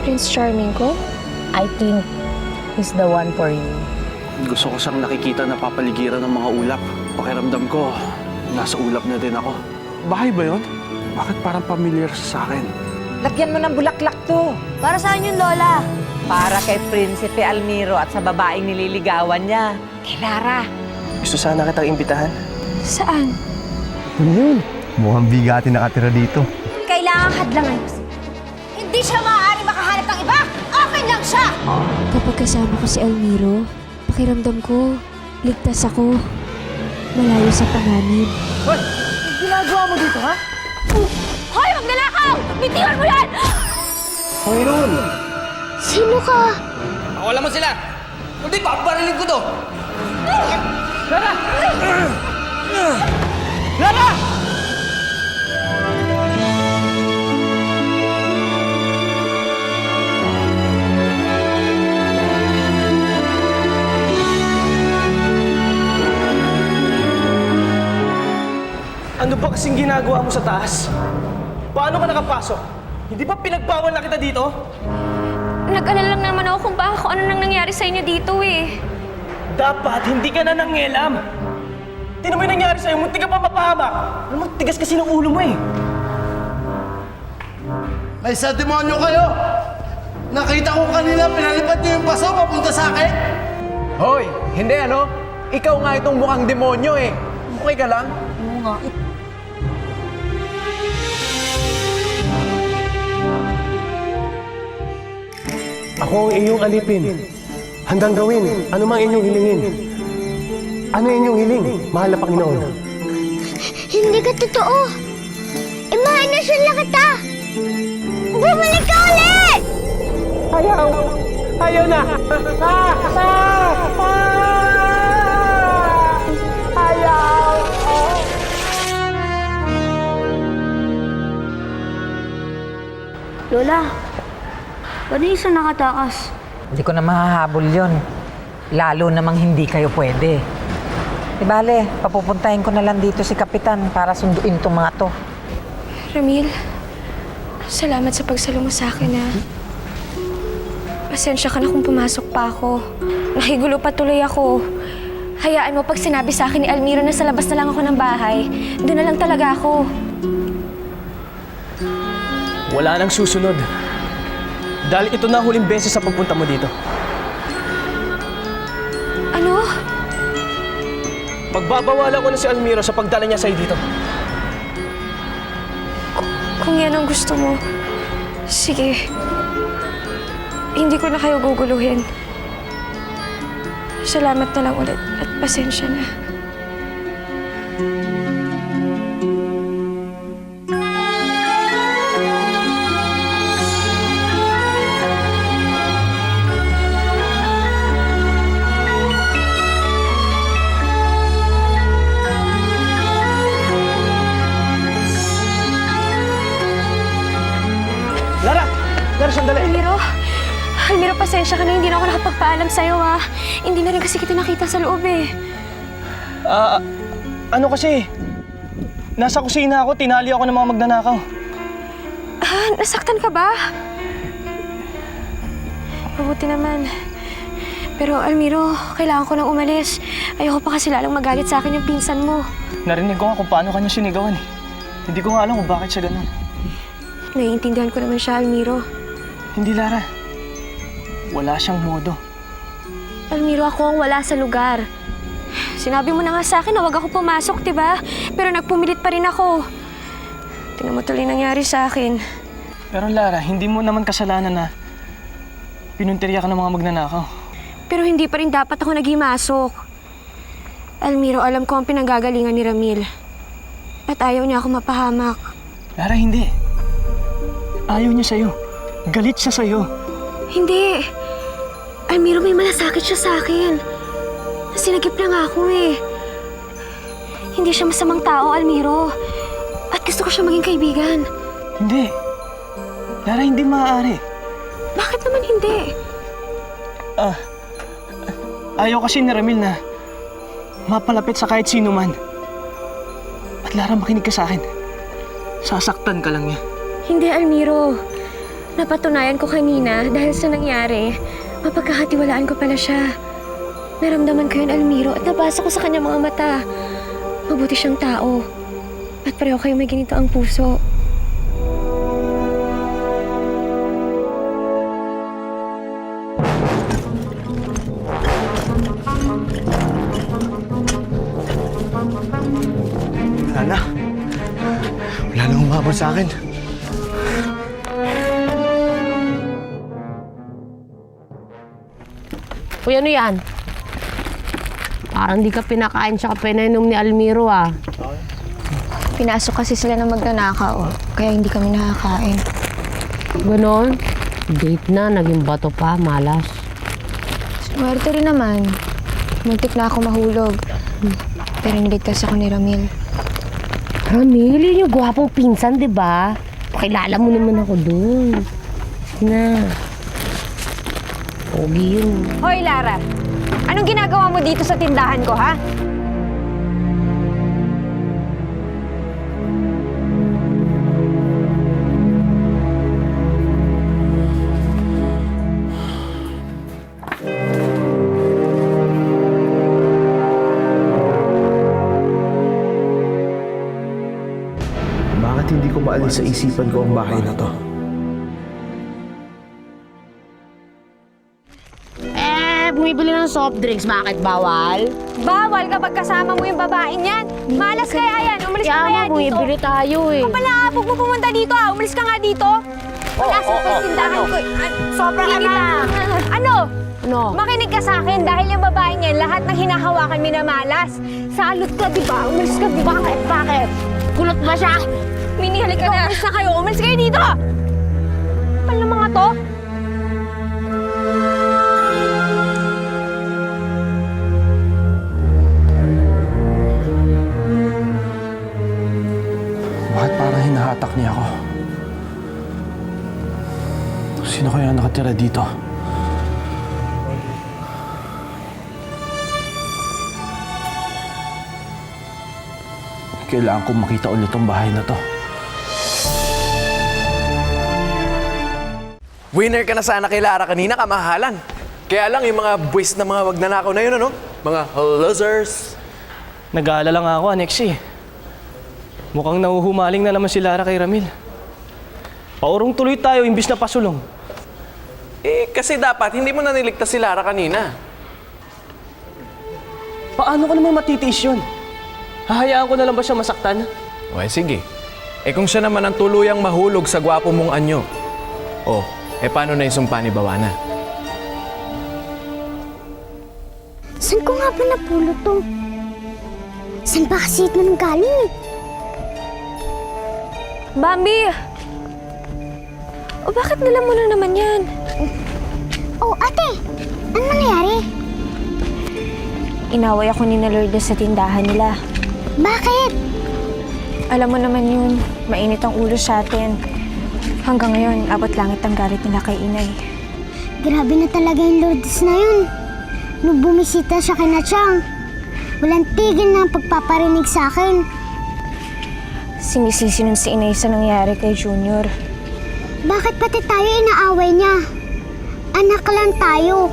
Prince Charming ko? I think he's the one for you. Gusto ko siyang nakikita na papaligiran ng mga ulap. Pakiramdam ko, nasa ulap na din ako. Bahay ba yun? Bakit parang familiar sa akin? Lagyan mo ng bulaklak to. Para saan yun, Lola? Para kay Prinsipe Almiro at sa babaeng nililigawan niya. Kay Lara. Gusto sana kitang imbitahan. Saan? Ano yun? Mukhang bigati nakatira dito. Kailangan hadlangan mo. Hindi siya maaari makahanap ng iba. Okay lang siya. Kapag kasama ko si Almiro, pakiramdam ko, ligtas ako. Malayo sa panganib. Hoy! Ginagawa mo dito, ha? Hoy, magnanakaw! Bitiwan mo yan! Panginoon! Sino ka? Wala mo sila! Kundi paparilin ko to! Lara! Lara! Ano ba kasing ginagawa mo sa taas? Paano ka nakapasok? Hindi ba pinagbawal na kita dito? Nag-alala lang naman ako kung baka ano nang nangyari sa inyo dito eh. Dapat hindi ka na nangyalam. Tingnan mo yung nangyari sa'yo, munti ka pa mapahamak. Alam mo, tigas kasi ng ulo mo eh. May sa demonyo kayo! Nakita ko kanina, pinalipat niyo yung paso papunta sa akin! Hoy! Hindi ano? Ikaw nga itong mukhang demonyo eh! Okay ka lang? Oo nga. Ako ang iyong alipin. Handang gawin, ano mang inyong hilingin. Ano inyong hiling, mahal na Panginoon? Hindi ka totoo. Imahinasyon lang kita. Bumalik ka ulit! Ayaw! Ayaw na! Ayaw! Lola, paano yung isa nakatakas? Hindi ko na mahahabol yon. Lalo namang hindi kayo pwede. Di bale, papupuntahin ko na lang dito si Kapitan para sunduin tong mga to. Ramil, salamat sa pagsalo mo sa akin ha. Pasensya ka na kung pumasok pa ako. Nakigulo pa tuloy ako. Hayaan mo pag sinabi sa akin ni Almiro na sa labas na lang ako ng bahay, doon na lang talaga ako. Wala nang susunod. Dahil ito na ang huling beses sa pagpunta mo dito. Ano? Pagbabawalan ko na si Almiro sa pagdala niya sa'yo dito. Kung yan ang gusto mo, sige. Hindi ko na kayo guguluhin. Salamat na lang ulit at pasensya na. Lara! Lara, sandali! Almiro, pasensya ka na. Hindi na ako nakapagpaalam sa'yo, ha. Hindi na rin kasi kita nakita sa loob, eh. Ano kasi? Nasa kusina ako, tinali ako ng mga magnanakaw. Ah, nasaktan ka ba? Mabuti naman. Pero, Almiro, kailangan ko nang umalis. Ayoko pa kasi lalang magalit sa akin yung pinsan mo. Narinig ko nga kung paano kanya sinigawan eh. Hindi ko nga alam kung bakit siya ganun. Naiintindihan ko naman siya, Almiro. Hindi, Lara. Wala siyang modo. Almiro, ako ang wala sa lugar. Sinabi mo na nga sa akin na huwag ako pumasok, diba? Pero nagpumilit pa rin ako. Tingnan mo tuloy nangyari sa akin. Pero Lara, hindi mo naman kasalanan na pinunteriya ka ng mga magnanakaw. Pero hindi pa rin dapat ako naghimasok. Almiro, alam ko ang pinanggagalingan ni Ramil. At ayaw niya ako mapahamak. Lara, hindi. Ayaw niya sa'yo. Galit siya sa'yo. Hindi. Almiro, may malasakit siya sa akin. Sinagip na nga ako eh. Hindi siya masamang tao, Almiro. At gusto ko siya maging kaibigan. Hindi. Lara, hindi maaari. Bakit naman hindi? Ayaw kasi ni Ramil na mapalapit sa kahit sino man. At Lara, makinig ka sa akin. Sasaktan ka lang niya. Hindi, Almiro. Napatunayan ko kanina dahil sa nangyari, mapagkakatiwalaan ko pala siya. Naramdaman ko yun, Almiro, at nabasa ko sa kanyang mga mata. Mabuti siyang tao. At pareho kayo may ganito ang puso. Wala na. Wala na umabot sa akin. Uy, ano yan? Parang di ka pinakain tsaka pinainom ni Almiro ah. Pinasok kasi sila ng magnanakaw, kaya hindi kami nakakain. Ganon? Date na, naging bato pa, malas. Swerte rin naman. Muntik na ako mahulog. Pero niligtas ako ni Ramil. Ramil, yun yung gwapong pinsan, di ba? Pakilala mo naman ako dun. Sige na. Pogi yun. Hoy, Lara! Anong ginagawa mo dito sa tindahan ko, ha? Bakit hindi ko maalis sa isipan ko ang bahay na to? Bumibili ng soft drinks, bakit bawal? Bawal kapag kasama mo yung babaeng yan. Malas kaya yan. Umalis ka kaya dito. Bumibili tayo eh. Palabog mo pumunta dito, ha? Umalis ka nga dito. Wala sa tindahan ko. Sobrang init. Ano? Ano? Makinig ka sa akin dahil yung babaeng yan, lahat ng hinahawakan minamalas. Salot ka, di ba? Umalis ka, di ba? Bakit? Kulot ba siya? Minihalik ka na. Umalis na kayo. Umalis kayo dito. Pal ng mga to? Bakit parang hinahatak niya ako? Sino kaya nakatira dito? Kailangan kong makita ulit ang bahay na to. Winner ka na sana kay Lara kanina, kamahalan. Kaya lang yung mga buwis na mga wagnanakaw na yun, ano? Mga losers. Nag-aalala nga ako, Anexi. Mukhang nahuhumaling na naman si Lara kay Ramil. Paurong tuloy tayo, imbis na pasulong. Eh, kasi dapat hindi mo na niligtas si Lara kanina. Paano ko naman matitiis yun? Hahayaan ko na lang ba siya masaktan? Okay, sige. Eh kung siya naman ang tuluyang mahulog sa gwapo mong anyo, paano na yung sumpa ni Bawana? Saan ko nga ba napulot to? Saan ba kasi ito nang galing? Bambi! O bakit nila mo na naman yan? Oh, ate! Ano nangyari? Inaway ako ni Lourdes sa tindahan nila. Bakit? Alam mo naman yun, mainit ang ulo sa atin. Hanggang ngayon, abot langit ang galit nila kay Inay. Grabe na talaga yung Lourdes na yun. Nung bumisita siya kay Nachang, walang tigil na ang pagpaparinig sa akin. Sinisisi nun si Inay sa nangyari kay Junior. Bakit pati tayo inaaway niya? Anak lang tayo.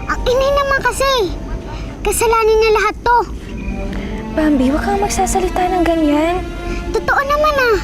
Ang Inay naman kasi. Kasalanan niya lahat to. Bambi, huwag kang magsasalita ng ganyan. Totoo naman ah.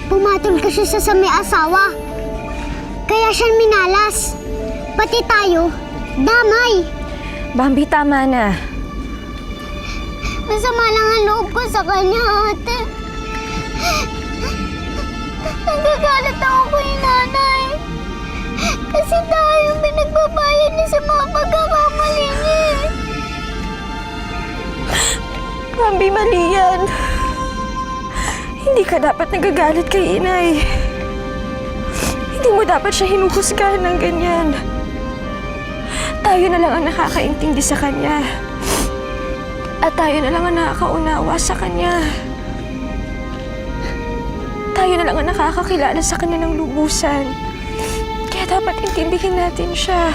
Pumatol kasi siya sa may asawa. Kaya siya minalas. Pati tayo, damay. Bambi, tama na. Masama lang ang loob ko sa kanya, ate. Nagagalit ako kay nanay. Kasi tayo yung pinagbabayad niya sa mga pagkakamali niya. Bambi, mali yan. Hindi ka dapat nagagalit kay Inay. Hindi mo dapat siya hinuhusgahan ng ganyan. Tayo na lang ang nakakaintindi sa kanya. At tayo na lang ang nakakaunawa sa kanya. Tayo na lang ang nakakakilala sa kanya ng lubusan. Kaya dapat intindihin natin siya.